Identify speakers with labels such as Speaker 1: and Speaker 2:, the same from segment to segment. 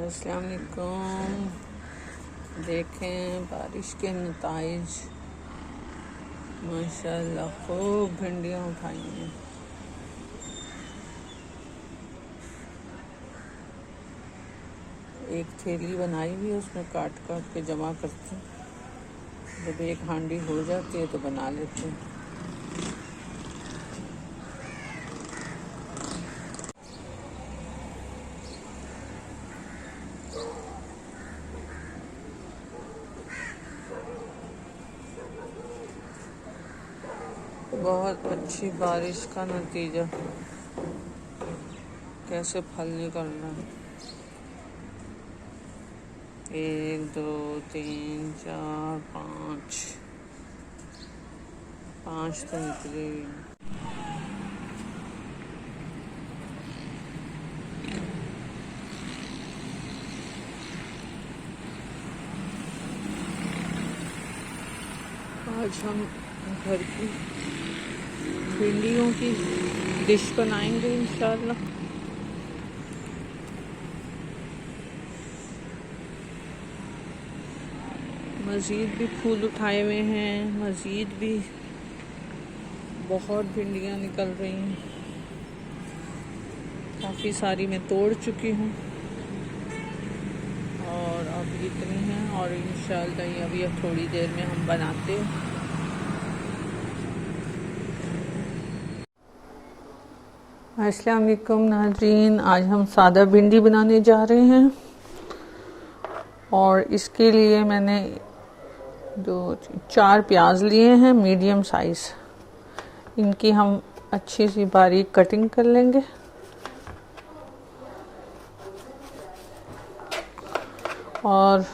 Speaker 1: अस्सलाम वालेकुम। देखें बारिश के नताइज, माशाल्लाह खूब भिंडियाँ उठाई हैं। एक थैली बनाई हुई है, उसमें काट काट के जमा करती हूँ। जब एक हांडी हो जाती है तो बना लेती हूँ। बहुत अच्छी बारिश का नतीजा, कैसे फल निकलना है। 1 2 3 4 5 तो निकले। आज हम घर की भिंडियों की डिश बनाएंगे इंशाल्लाह। मज़ीद भी फूल उठाए हुए हैं, मज़ीद भी बहुत भिंडियाँ निकल रही हैं। काफ़ी सारी मैं तोड़ चुकी हूँ और अब इतनी हैं और इंशाल्लाह ये अभी अब थोड़ी देर में हम बनाते हैं। अस्सलाम वालेकुम नाज़रीन, आज हम सादा भिंडी बनाने जा रहे हैं और इसके लिए मैंने 4 प्याज लिए हैं मीडियम साइज़। इनकी हम अच्छी सी बारीक कटिंग कर लेंगे। और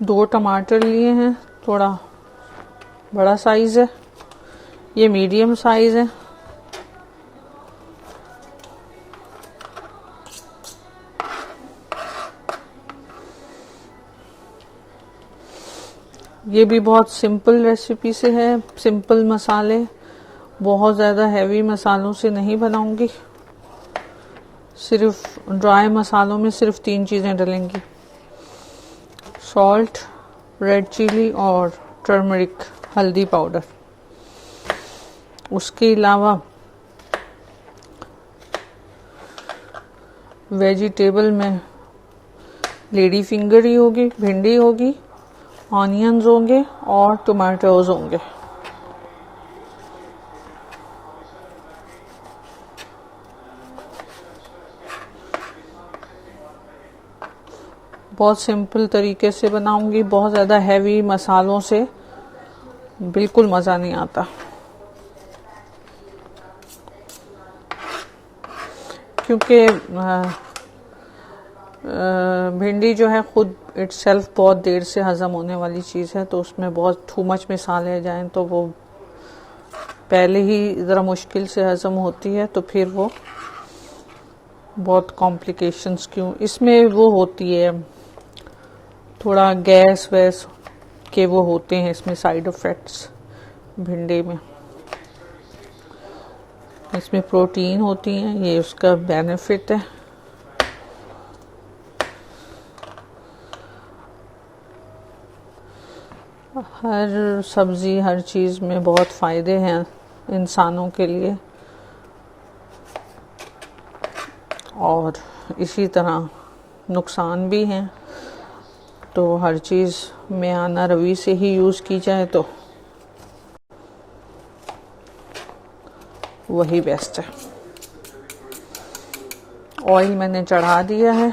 Speaker 1: 2 टमाटर लिए हैं, थोड़ा बड़ा साइज़ है, ये मीडियम साइज़ है। ये भी बहुत सिंपल रेसिपी से है, सिंपल मसाले, बहुत ज़्यादा हैवी मसालों से नहीं बनाऊंगी। सिर्फ ड्राई मसालों में सिर्फ 3 चीज़ें डलेंगी, सॉल्ट, रेड चिली और टर्मरिक हल्दी पाउडर। उसके अलावा वेजिटेबल में लेडी फिंगर ही होगी, भिंडी होगी, ऑनियंस होंगे और टमाटोज होंगे। बहुत सिंपल तरीके से बनाऊंगी, बहुत ज़्यादा हैवी मसालों से बिल्कुल मज़ा नहीं आता, क्योंकि भिंडी जो है खुद इटसेल्फ बहुत देर से हज़म होने वाली चीज़ है, तो उसमें बहुत टू मच मसाले जाएं तो वो पहले ही ज़रा मुश्किल से हज़म होती है, तो फिर वो बहुत कॉम्प्लिकेशंस क्यों इसमें वो होती है, थोड़ा गैस वैस के वो होते हैं इसमें साइड इफ़ेक्ट्स। भिंडी में इसमें प्रोटीन होती हैं, ये उसका बेनिफिट है। हर सब्ज़ी, हर चीज़ में बहुत फ़ायदे हैं इंसानों के लिए, और इसी तरह नुकसान भी हैं। तो हर चीज़ में आना रवि से ही यूज़ की जाए तो वही बेस्ट है। ऑयल मैंने चढ़ा दिया है।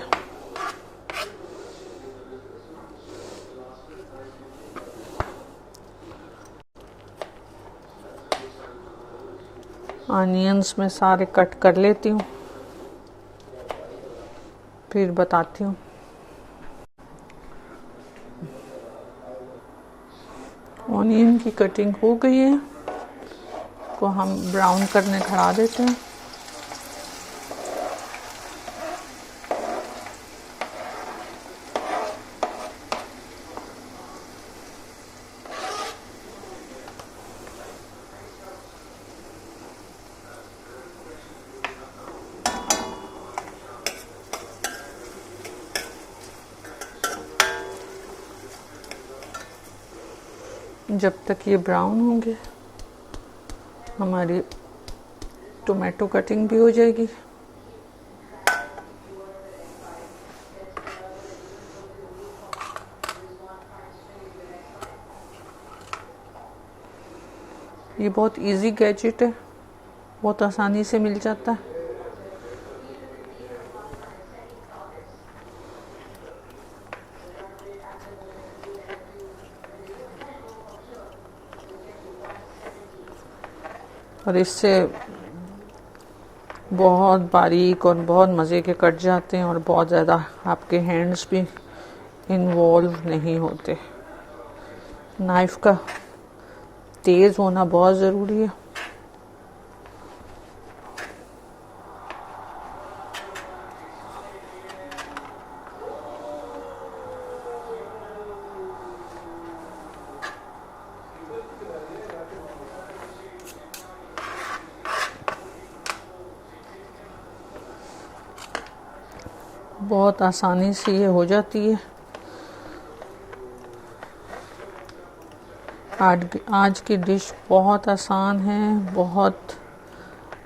Speaker 1: ऑनियंस में सारे कट कर लेती हूँ, फिर बताती हूँ। ऑनियन की कटिंग हो गई है, को हम ब्राउन करने खड़ा देते हैं। जब तक ये ब्राउन होंगे हमारी टोमेटो कटिंग भी हो जाएगी। ये बहुत इजी गैजेट है, बहुत आसानी से मिल जाता है। और इससे बहुत बारीक और बहुत मज़े के कट जाते हैं और बहुत ज़्यादा आपके हैंड्स भी इन्वॉल्व नहीं होते। नाइफ का तेज़ होना बहुत ज़रूरी है। बहुत आसानी से ये हो जाती है। आज की डिश बहुत आसान है, बहुत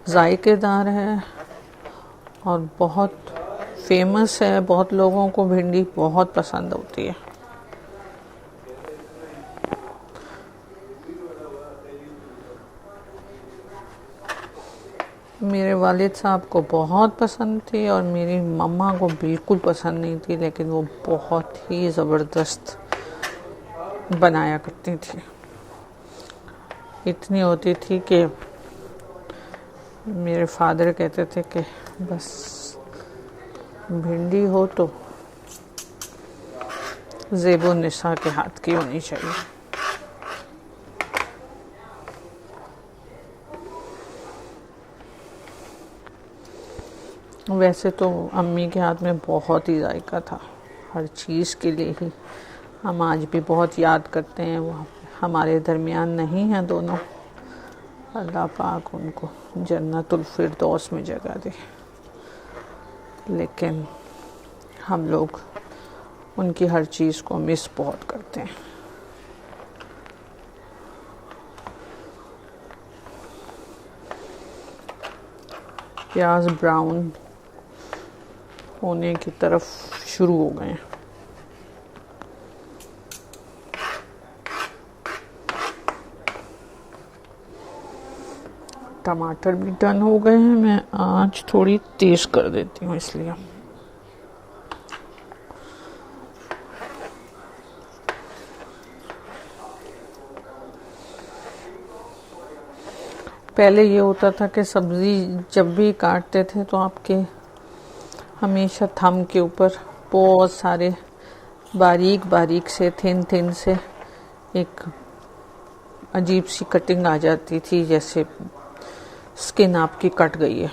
Speaker 1: जायकेदार है और बहुत फेमस है। बहुत लोगों को भिंडी बहुत पसंद होती है। मेरे वालिद साहब को बहुत पसंद थी और मेरी मम्मा को बिल्कुल पसंद नहीं थी, लेकिन वो बहुत ही ज़बरदस्त बनाया करती थी। इतनी होती थी कि मेरे फादर कहते थे कि बस भिंडी हो तो ज़ेबो निसा के हाथ की होनी चाहिए। वैसे तो अम्मी के हाथ में बहुत ही जायका था, हर चीज़ के लिए ही हम आज भी बहुत याद करते हैं। वो हमारे दरमियान नहीं हैं दोनों, अल्लाह पाक उनको जन्नतुल फिरदौस में जगह दे, लेकिन हम लोग उनकी हर चीज़ को मिस बहुत करते हैं। प्याज ब्राउन होने की तरफ शुरू हो गए हैं। टमाटर भी डन हो गए हैं। मैं आंच थोड़ी तेज कर देती हूँ इसलिए। पहले ये होता था कि सब्ज़ी जब भी काटते थे तो आपके हमेशा थंब के ऊपर बहुत सारे बारीक बारीक से थिन से एक अजीब सी कटिंग आ जाती थी, जैसे स्किन आपकी कट गई है।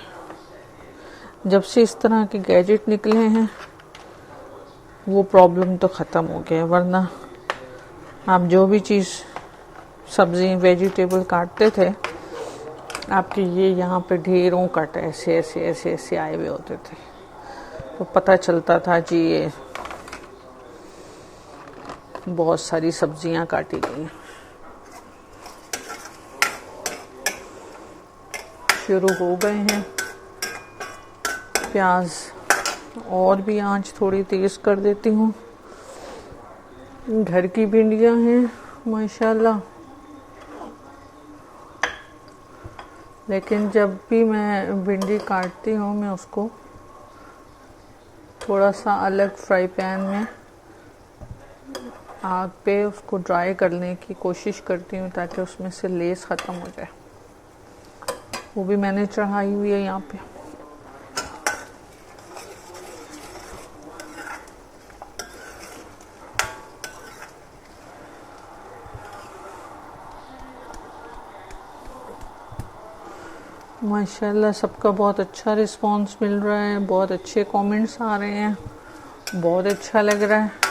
Speaker 1: जब से इस तरह के गैजेट निकले हैं वो प्रॉब्लम तो ख़त्म हो गया है, वरना आप जो भी चीज़ सब्ज़ी वेजिटेबल काटते थे आपके ये यहाँ पे ढेरों कट ऐसे ऐसे ऐसे ऐसे आए हुए होते थे, तो पता चलता था जी ये बहुत सारी सब्जियां काटी गई हैं। शुरू हो गए हैं प्याज, और भी आंच थोड़ी तेज़ कर देती हूँ। घर की भिंडियाँ हैं माशाल्लाह, लेकिन जब भी मैं भिंडी काटती हूँ मैं उसको थोड़ा सा अलग फ्राई पैन में आग पे उसको ड्राई करने की कोशिश करती हूँ ताकि उसमें से लेस ख़त्म हो जाए। वो भी मैंने चढ़ाई हुई है यहाँ पे। माशाल्लाह सबका बहुत अच्छा रिस्पांस मिल रहा है, बहुत अच्छे कमेंट्स आ रहे हैं, बहुत अच्छा लग रहा है।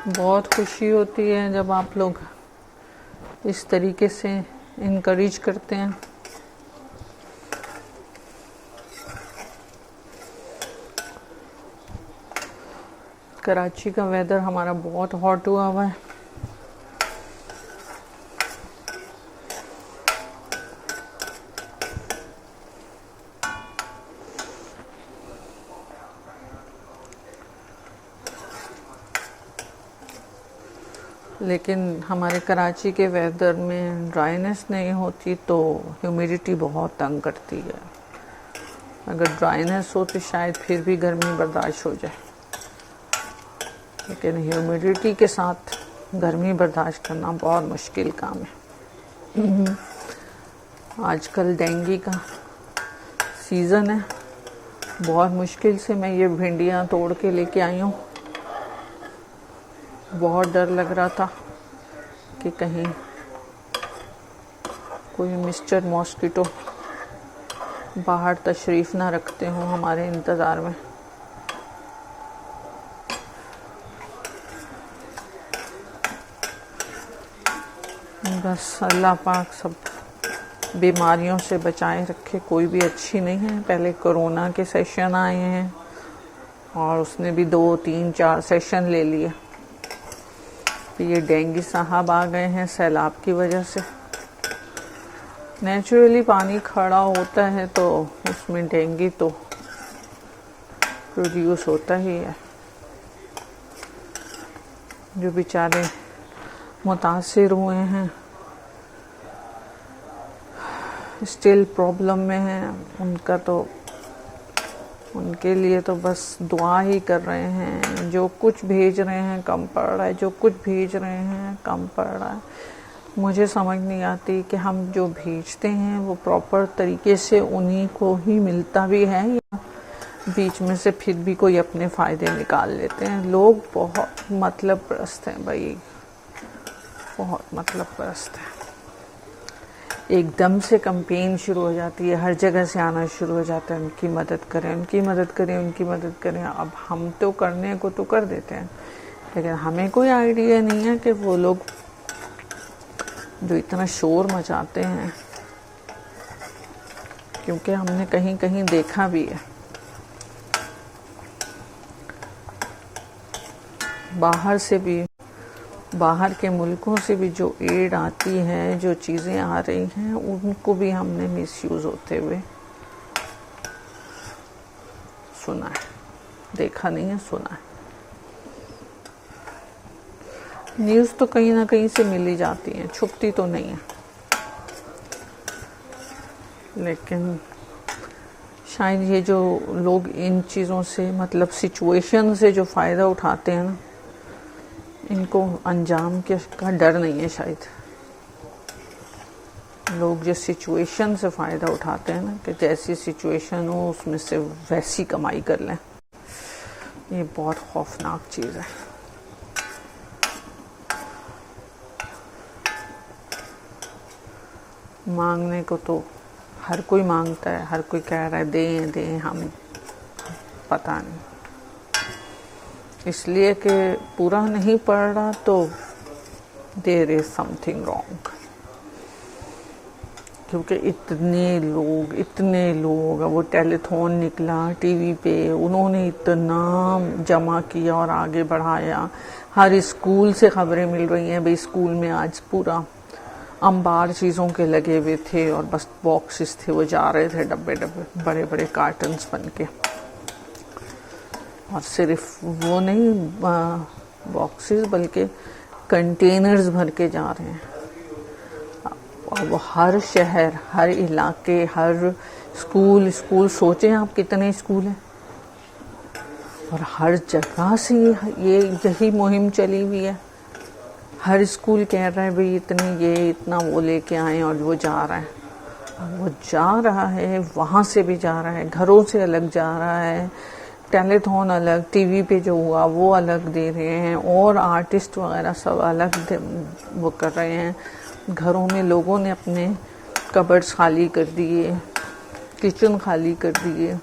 Speaker 1: बहुत खुशी होती है जब आप लोग इस तरीके से इनकरेज करते हैं। कराची का वेदर हमारा बहुत हॉट हुआ हुआ है। लेकिन हमारे कराची के वेदर में ड्राइनेस नहीं होती तो ह्यूमिडिटी बहुत तंग करती है। अगर ड्राइनेस हो तो शायद फिर भी गर्मी बर्दाश्त हो जाए, लेकिन ह्यूमिडिटी के साथ गर्मी बर्दाश्त करना बहुत मुश्किल काम है। आजकल डेंगू का सीज़न है। बहुत मुश्किल से मैं ये भिंडियाँ तोड़ के लेके आई हूँ। बहुत डर लग रहा था कि कहीं कोई मिस्टर मॉस्किटो बाहर तशरीफ़ ना रखते हों हमारे इंतज़ार में। बस अल्लाह पाक सब बीमारियों से बचाए रखे। कोई भी अच्छी नहीं है। पहले कोरोना के सेशन आए हैं और उसने भी 2, 3, 4 सेशन ले लिए। फिर ये डेंगू साहब आ गए हैं सैलाब की वजह से। नेचुरली पानी खड़ा होता है तो उसमें डेंगू तो प्रोड्यूस होता ही है। जो बेचारे मुतासिर हुए हैं, स्टिल प्रॉब्लम में हैं, उनके लिए तो बस दुआ ही कर रहे हैं। जो कुछ भेज रहे हैं कम पड़ रहा है, जो कुछ भेज रहे हैं कम पड़ रहा है। मुझे समझ नहीं आती कि हम जो भेजते हैं वो प्रॉपर तरीके से उन्हीं को ही मिलता भी है या बीच में से फिर भी कोई अपने फ़ायदे निकाल लेते हैं। लोग बहुत मतलब परस्त हैं भाई, बहुत मतलब परस्त हैं। एकदम से कैंपेन शुरू हो जाती है, हर जगह से आना शुरू हो जाता है, उनकी मदद करें, उनकी मदद करें, उनकी मदद करें। अब हम तो करने को तो कर देते हैं, लेकिन हमें कोई आइडिया नहीं है कि वो लोग जो इतना शोर मचाते हैं, क्योंकि हमने कहीं कहीं देखा भी है बाहर के मुल्कों से भी जो एड आती है, जो चीज़ें आ रही हैं, उनको भी हमने मिसयूज़ होते हुए सुना है। देखा नहीं है, सुना है। न्यूज़ तो कहीं ना कहीं से मिल ही जाती है, छुपती तो नहीं है। लेकिन शायद ये जो लोग इन चीज़ों से मतलब सिचुएशन से जो फ़ायदा उठाते हैं ना, इनको अंजाम का डर नहीं है। शायद लोग जो सिचुएशन से फ़ायदा उठाते हैं ना, कि जैसी सिचुएशन हो उसमें से वैसी कमाई कर लें, ये बहुत खौफनाक चीज़ है। मांगने को तो हर कोई मांगता है, हर कोई कह रहा है दें दें, हम पता नहीं, इसलिए कि पूरा नहीं पड़ रहा तो देयर इज समथिंग रॉन्ग। क्योंकि इतने लोग वो टेलीथॉन निकला टीवी पे, उन्होंने इतना जमा किया और आगे बढ़ाया। हर स्कूल से खबरें मिल रही हैं, भाई स्कूल में आज पूरा अंबार चीज़ों के लगे हुए थे और बस बॉक्सेस थे, वो जा रहे थे डब्बे डब्बे, बड़े बड़े कार्टन्स बन के। और सिर्फ वो नहीं बॉक्सेस, बल्कि कंटेनर्स भर के जा रहे हैं। और वो हर शहर, हर इलाके, हर स्कूल सोचें आप कितने स्कूल हैं, और हर जगह से यही मुहिम चली हुई है। हर स्कूल कह रहा है भाई इतना वो लेके आए, और वो जा रहा है। वो जा रहा है, वहाँ से भी जा रहा है, घरों से अलग जा रहा है, टेलीथॉन अलग, टीवी पे जो हुआ वो अलग दे रहे हैं, और आर्टिस्ट वगैरह सब अलग वो कर रहे हैं। घरों में लोगों ने अपने कबर्ड्स खाली कर दिए, किचन खाली कर दिए,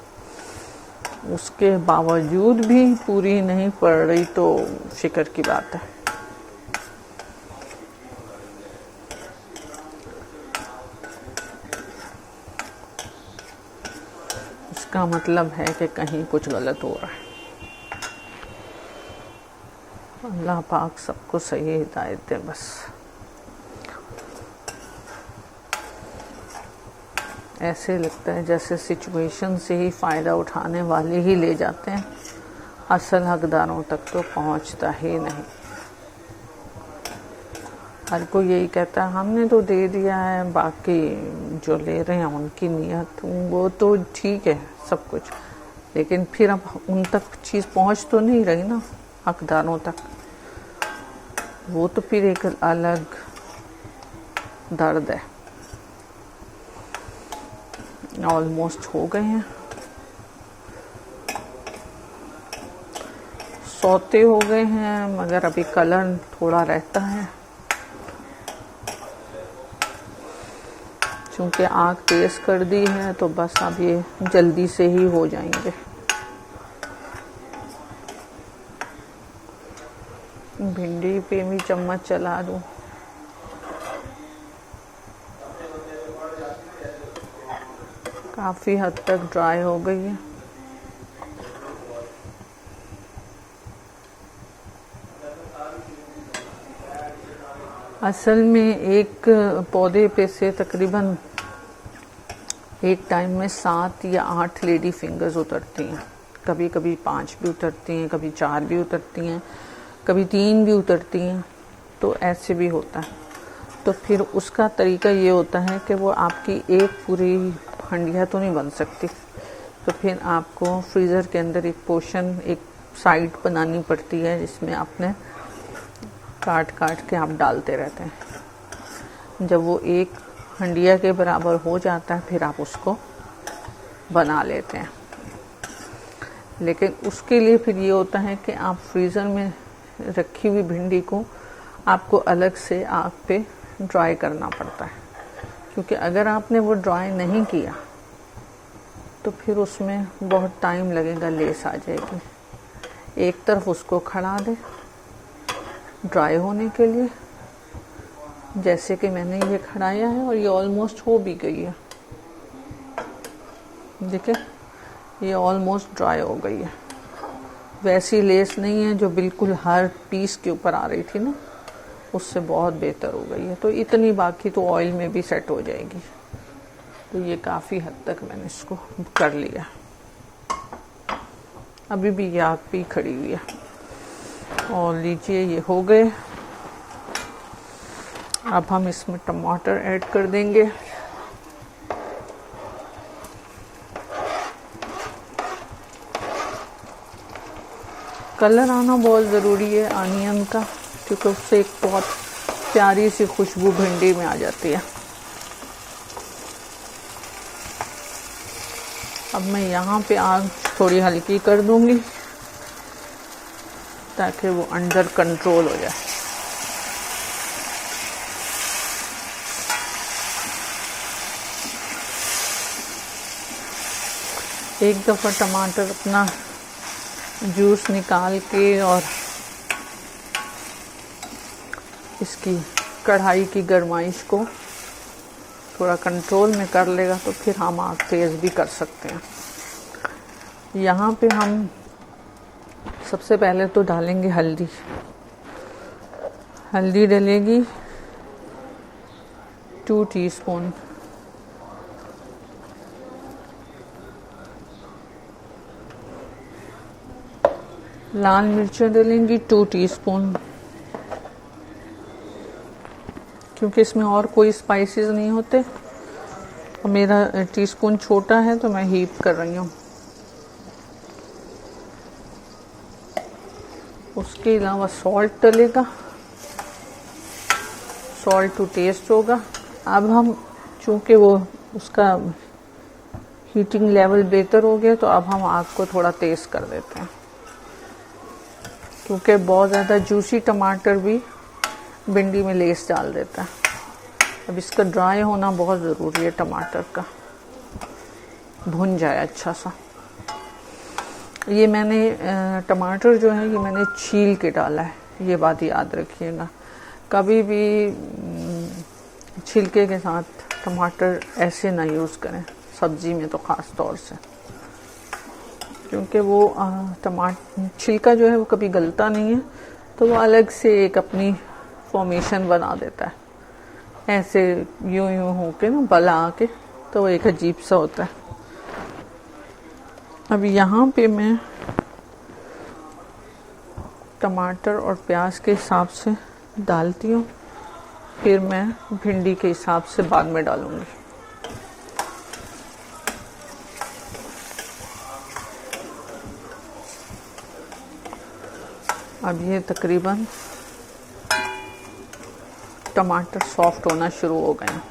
Speaker 1: उसके बावजूद भी पूरी नहीं पड़ रही तो फिक्र की बात है। इसका मतलब है कि कहीं कुछ गलत हो रहा है। अल्लाह पाक सबको सही हिदायत दे बस। ऐसे लगता है जैसे सिचुएशन से ही फ़ायदा उठाने वाले ही ले जाते हैं, असल हकदारों तक तो पहुंचता ही नहीं। हर कोई यही कहता है हमने तो दे दिया है, बाकी जो ले रहे हैं उनकी नीयत वो तो ठीक है सब कुछ, लेकिन फिर अब उन तक चीज़ पहुंच तो नहीं रही ना, हकदारों तक। वो तो फिर एक अलग दर्द है। ऑलमोस्ट हो गए हैं, सौते हो गए हैं, मगर अभी कलर थोड़ा रहता है क्योंकि आग तेज कर दी है, तो बस अब ये जल्दी से ही हो जाएंगे। भिंडी पे भी चम्मच चला दूं। काफ़ी हद तक ड्राई हो गई है। असल में एक पौधे पे से तकरीबन एक टाइम में 7 या 8 लेडी फिंगर्स उतरती हैं। कभी कभी 5 भी उतरती हैं, कभी 4 भी उतरती हैं, कभी 3 भी उतरती हैं, तो ऐसे भी होता है। तो फिर उसका तरीका ये होता है कि वो आपकी एक पूरी हंडिया तो नहीं बन सकती, तो फिर आपको फ्रीज़र के अंदर एक पोर्शन, एक साइड बनानी पड़ती है जिसमें आपने काट काट के आप डालते रहते हैं। जब वो एक हंडिया के बराबर हो जाता है फिर आप उसको बना लेते हैं। लेकिन उसके लिए फिर ये होता है कि आप फ्रीज़र में रखी हुई भिंडी को आपको अलग से आग पे ड्राई करना पड़ता है, क्योंकि अगर आपने वो ड्राई नहीं किया तो फिर उसमें बहुत टाइम लगेगा, लेस आ जाएगी। एक तरफ उसको खड़ा दे ड्राई होने के लिए, जैसे कि मैंने ये खड़ाया है और ये ऑलमोस्ट हो भी गई है। देखिए ये ऑलमोस्ट ड्राई हो गई है। वैसी लेस नहीं है जो बिल्कुल हर पीस के ऊपर आ रही थी ना, उससे बहुत बेहतर हो गई है। तो इतनी बाकी तो ऑयल में भी सेट हो जाएगी। तो ये काफ़ी हद तक मैंने इसको कर लिया। अभी भी ये आग पे खड़ी हुई है। और लीजिए ये हो गए। अब हम इसमें टमाटर ऐड कर देंगे। कलर आना बहुत ज़रूरी है अनियन का, क्योंकि उससे एक बहुत प्यारी सी खुशबू भिंडी में आ जाती है। अब मैं यहाँ पे आग थोड़ी हल्की कर दूंगी ताकि वो अंडर कंट्रोल हो जाए। एक दफ़ा टमाटर अपना जूस निकाल के और इसकी कढ़ाई की गरमाइश को थोड़ा कंट्रोल में कर लेगा तो फिर हम आग तेज़ भी कर सकते हैं। यहाँ पे हम सबसे पहले तो डालेंगे हल्दी। हल्दी डलेगी 2 टीस्पून। लाल मिर्चें डलेंगी 2 टीस्पून, क्योंकि इसमें और कोई स्पाइसेस नहीं होते और मेरा टीस्पून छोटा है तो मैं हीप कर रही हूँ। उसके अलावा सॉल्ट डलेगा, सॉल्ट टू टेस्ट होगा। अब हम चूँकि वो उसका हीटिंग लेवल बेहतर हो गया तो अब हम आग को थोड़ा तेज़ कर देते हैं, क्योंकि बहुत ज़्यादा जूसी टमाटर भी भिंडी में लेस डाल देता है। अब इसका ड्राई होना बहुत ज़रूरी है, टमाटर का भुन जाए अच्छा सा। ये मैंने टमाटर जो है ये मैंने छील के डाला है, ये बात याद रखिएगा। कभी भी छिलके के साथ टमाटर ऐसे ना यूज़ करें, सब्ज़ी में तो ख़ास तौर से, क्योंकि वो टमाटर छिलका जो है वो कभी गलता नहीं है, तो वो अलग से एक अपनी फॉर्मेशन बना देता है, ऐसे यूं यूं होके ना बला के, तो वो एक अजीब सा होता है। अब यहाँ पे मैं टमाटर और प्याज के हिसाब से डालती हूँ, फिर मैं भिंडी के हिसाब से बाद में डालूंगी। अब ये तकरीबन टमाटर सॉफ्ट होना शुरू हो गए हैं।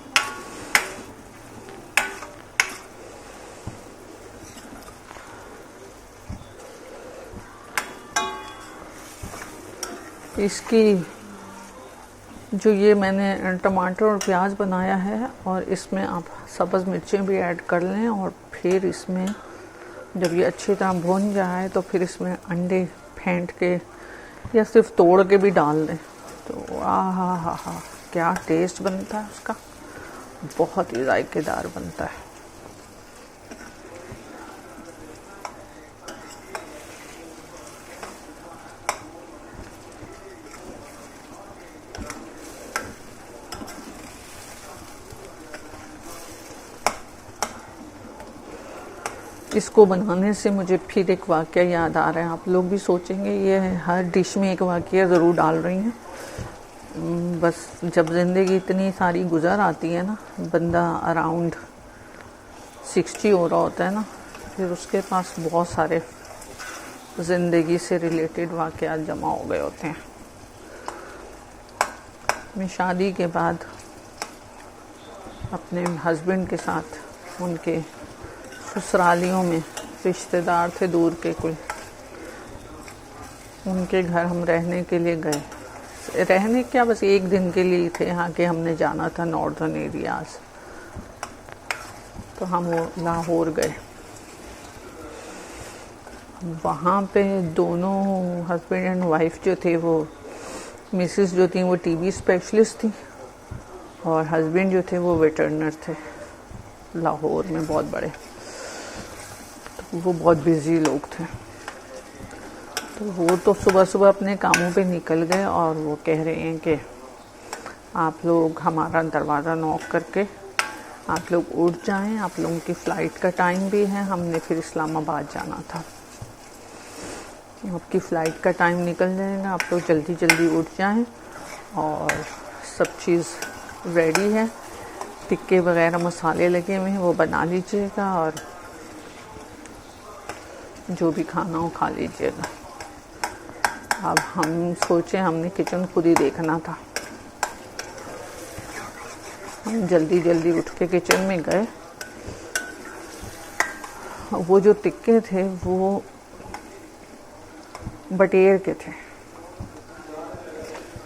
Speaker 1: इसकी जो ये मैंने टमाटर और प्याज बनाया है, और इसमें आप सब्ज़ मिर्चें भी ऐड कर लें, और फिर इसमें जब ये अच्छी तरह भुन जाए तो फिर इसमें अंडे फेंट के या सिर्फ तोड़ के भी डाल दें, तो हा क्या टेस्ट बनता है उसका, बहुत ही जायकेदार बनता है। इसको बनाने से मुझे फिर एक वाक़या याद आ रहा है। आप लोग भी सोचेंगे ये हर डिश में एक वाक़या ज़रूर डाल रही हैं, बस जब ज़िंदगी इतनी सारी गुजर आती है ना, बंदा अराउंड 60 हो रहा होता है ना, फिर उसके पास बहुत सारे ज़िंदगी से रिलेटेड वाक़यात जमा हो गए होते हैं। मैं शादी के बाद अपने हस्बैंड के साथ उनके ससुरालियों में रिश्तेदार थे दूर के कोई, उनके घर हम रहने के लिए गए। रहने क्या, बस एक दिन के लिए थे, यहाँ के हमने जाना था नॉर्दर्न एरियाज, तो हम लाहौर गए। वहाँ पे दोनों हस्बैंड एंड वाइफ जो थे, वो मिसेस जो थी वो टीबी स्पेशलिस्ट थी, और हस्बैंड जो थे वो वेटरनर थे लाहौर में बहुत बड़े, तो वो बहुत बिजी लोग थे। तो वो तो सुबह सुबह अपने कामों पे निकल गए, और वो कह रहे हैं कि आप लोग हमारा दरवाज़ा नॉक करके आप लोग उठ जाएं, आप लोगों की फ़्लाइट का टाइम भी है, हमने फिर इस्लामाबाद जाना था, आपकी फ़्लाइट का टाइम निकल जाएगा, आप लोग जल्दी जल्दी उठ जाएं, और सब चीज़ रेडी है, टिक्के वगैरह मसाले लगे हुए हैं वो बना लीजिएगा, और जो भी खाना हो खा लीजिएगा। अब हम सोचे, हमने किचन खुद ही देखना था, हम जल्दी जल्दी उठ के किचन में गए। वो जो टिक्के थे वो बटेर के थे,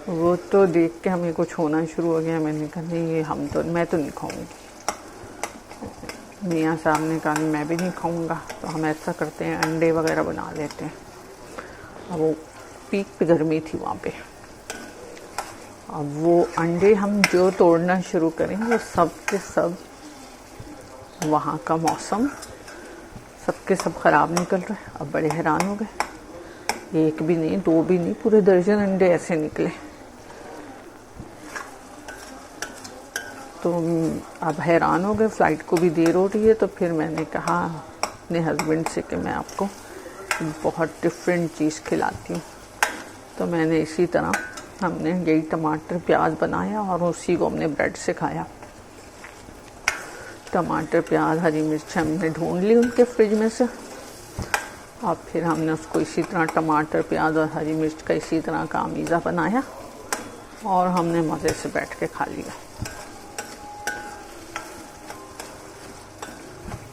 Speaker 1: वो तो देख के हमें कुछ होना शुरू हो गया। मैंने कहा नहीं, ये मैं तो नहीं खाऊंगी। मियाँ साहब ने कहा मैं भी नहीं खाऊंगा, तो हम ऐसा करते हैं अंडे वगैरह बना लेते हैं। अब वो पीक पे गर्मी थी वहाँ पे, अब वो अंडे हम जो तोड़ना शुरू करें, वो सब के सब, वहाँ का मौसम सबके सब ख़राब निकल रहे। अब बड़े हैरान हो गए, एक भी नहीं, दो भी नहीं, पूरे दर्जन अंडे ऐसे निकले। तो अब हैरान हो गए, फ़्लाइट को भी देर हो रही है। तो फिर मैंने कहा अपने हस्बैंड से कि मैं आपको बहुत डिफरेंट चीज़ खिलाती हूँ। तो मैंने इसी तरह हमने यही टमाटर प्याज बनाया, और उसी को हमने ब्रेड से खाया। टमाटर प्याज हरी मिर्च हमने ढूंढ ली उनके फ्रिज में से, और फिर हमने उसको इसी तरह टमाटर प्याज और हरी मिर्च का इसी तरह का अमीज़ा बनाया, और हमने मज़े से बैठ के खा लिया।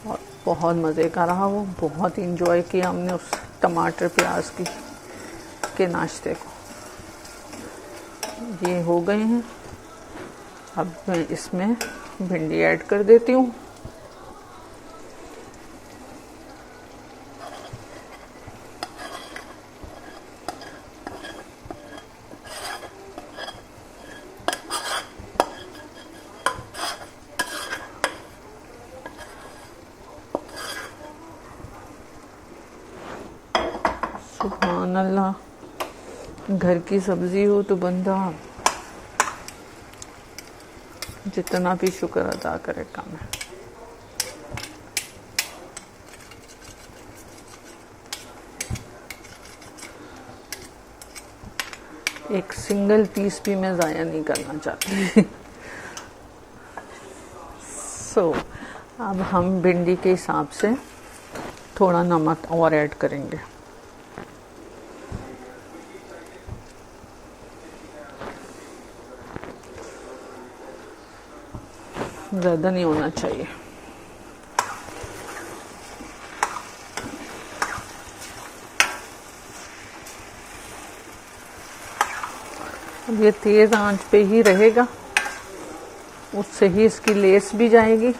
Speaker 1: और बहुत मज़े का रहा वो, बहुत इंजॉय किया हमने उस टमाटर प्याज के नाश्ते को। ये हो गए हैं, अब मैं इसमें भिंडी ऐड कर देती हूँ। सुभान अल्लाह, घर की सब्जी हो तो बंदा जितना भी शुक्र अदा करे कम है। एक सिंगल पीस भी मैं ज़ाया नहीं करना चाहती। अब हम भिंडी के हिसाब से थोड़ा नमक और ऐड करेंगे। ज़्यादा नहीं होना चाहिए। अब ये तेज़ आंच पे ही रहेगा, उससे ही इसकी लेस भी जाएगी।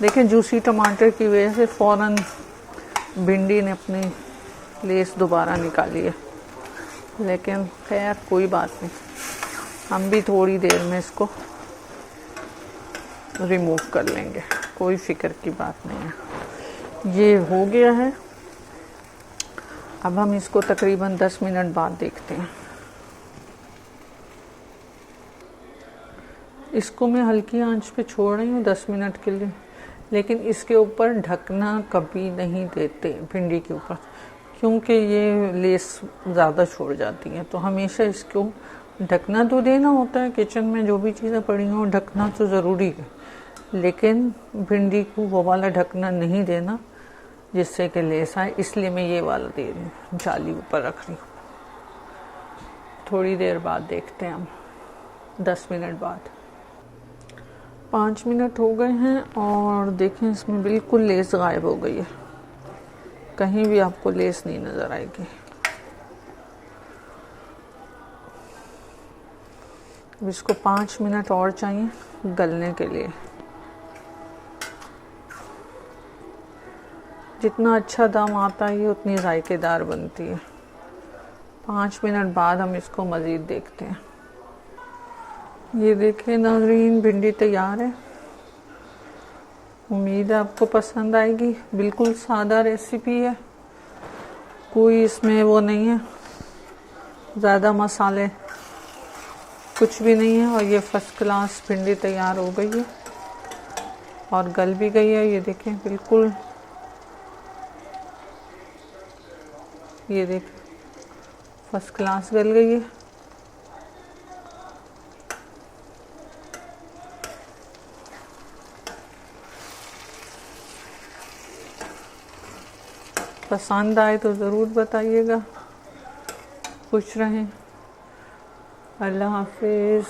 Speaker 1: देखें जूसी टमाटर की वजह से फ़ौरन भिंडी ने अपनी लेस दोबारा निकाली है, लेकिन खैर कोई बात नहीं, हम भी थोड़ी देर में इसको रिमूव कर लेंगे, कोई फिक्र की बात नहीं है। ये हो गया है। अब हम इसको तकरीबन 10 मिनट बाद देखते हैं। इसको मैं हल्की आंच पे छोड़ रही हूँ 10 मिनट के लिए, लेकिन इसके ऊपर ढकना कभी नहीं देते भिंडी के ऊपर, क्योंकि ये लेस ज़्यादा छोड़ जाती है। तो हमेशा इसको ढकना तो देना होता है, किचन में जो भी चीज़ें पड़ी हों ढकना तो ज़रूरी है, लेकिन भिंडी को वो वाला ढकना नहीं देना जिससे कि लेस आए, इसलिए मैं ये वाला दे रही हूँ, जाली ऊपर रख रही हूँ। थोड़ी देर बाद देखते हैं हम, 10 मिनट बाद। 5 मिनट हो गए हैं और देखें इसमें बिल्कुल लेस गायब हो गई है, कहीं भी आपको लेस नहीं नज़र आएगी। अब इसको 5 मिनट और चाहिए गलने के लिए। जितना अच्छा दम आता है उतनी जायकेदार बनती है। 5 मिनट बाद हम इसको मज़ीद देखते हैं। ये देखें नाज़रीन, भिंडी तैयार है। उम्मीद है आपको पसंद आएगी। बिल्कुल सादा रेसिपी है, कोई इसमें वो नहीं है, ज़्यादा मसाले कुछ भी नहीं है, और ये फर्स्ट क्लास भिंडी तैयार हो गई है और गल भी गई है। ये देखें बिल्कुल, ये देखें फर्स्ट क्लास गल गई है। पसंद आए तो ज़रूर बताइएगा। खुश रहें। अल्लाह हाफिज़।